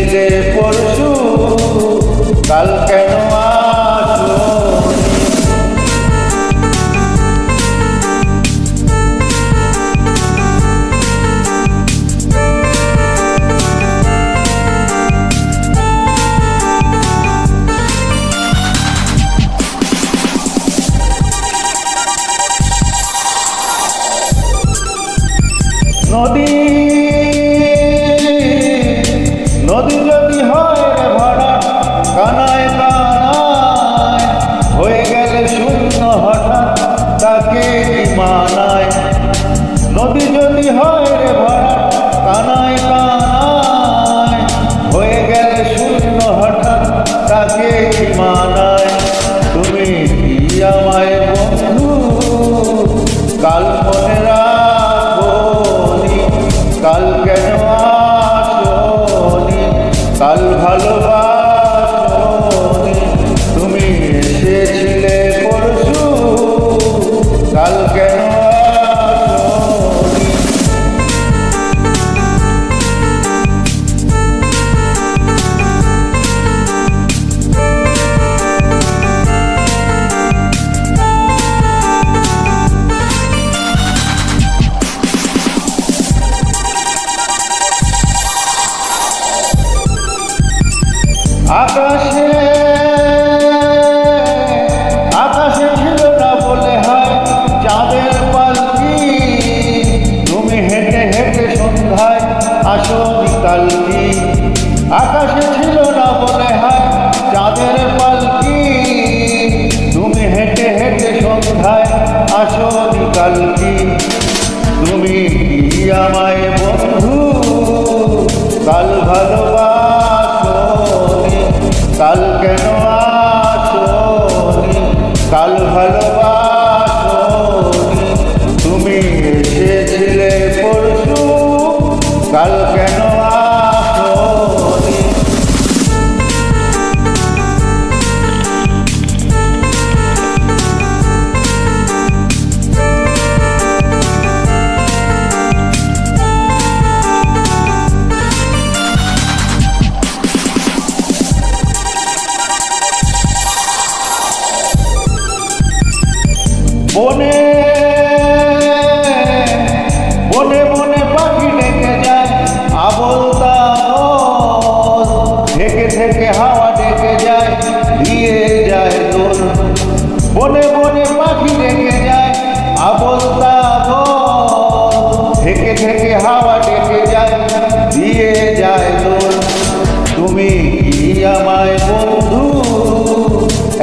চেয়েছিলে পরশু, কাল কেন আসোনি? নদী নদী যদি হয় রে ভরা, কানায় কানায় হয়ে গেলে শূন্য হঠাৎ, তাকে কি মানায়? নদী যদি হয় রে ভরা, কানায় কানায় হয়ে গেলে শূন্য হঠাৎ, তাকে কি মানায়? তুমি কি আমায় বন্ধু কাল মনে রাখোনি? কাল কেন আসোনি? কাল ভালোবাসোনি? তুমি এসেছিলে পরশু, কাল কেন আসোনি? আকাশে আকাশে ছিল না বলে হয় চাঁদের পালকি, তুমি হেঁটে হেঁটে সন্ধ্যায় আসো বিকালকি। আকাশে ছিল না বলে হয় চাঁদের পালকি, তুমি হেঁটে হেঁটে সন্ধ্যায় আসো বিকালকি। তুমি কি আমায় বন্ধু কাল ভালোবাসোনি? কাল কেন আসোনি? কাল ভালোবাসোনি? তুমি এসেছিলে পরশু, কাল কেন আসোনি? বনে বনে বনে পাখি ডেকে যায় আবল তাবল, থেকে থেকে হাওয়া ডেকে যায় দিয়ে যায় দোল। বনে বনে পাখি ডেকে যায় আবল তাবল, থেকে থেকে হাওয়া ডেকে যায় দিয়ে যায় দোল। তুমি কি আমায় বন্ধু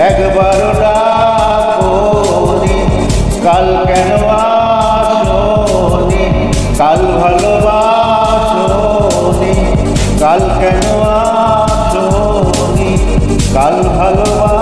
একবারও ডাকোনি? কাল কেন আসোনি? কাল ভালোবাসোনি? কাল কেন আসোনি? কাল ভালোবাসোনি?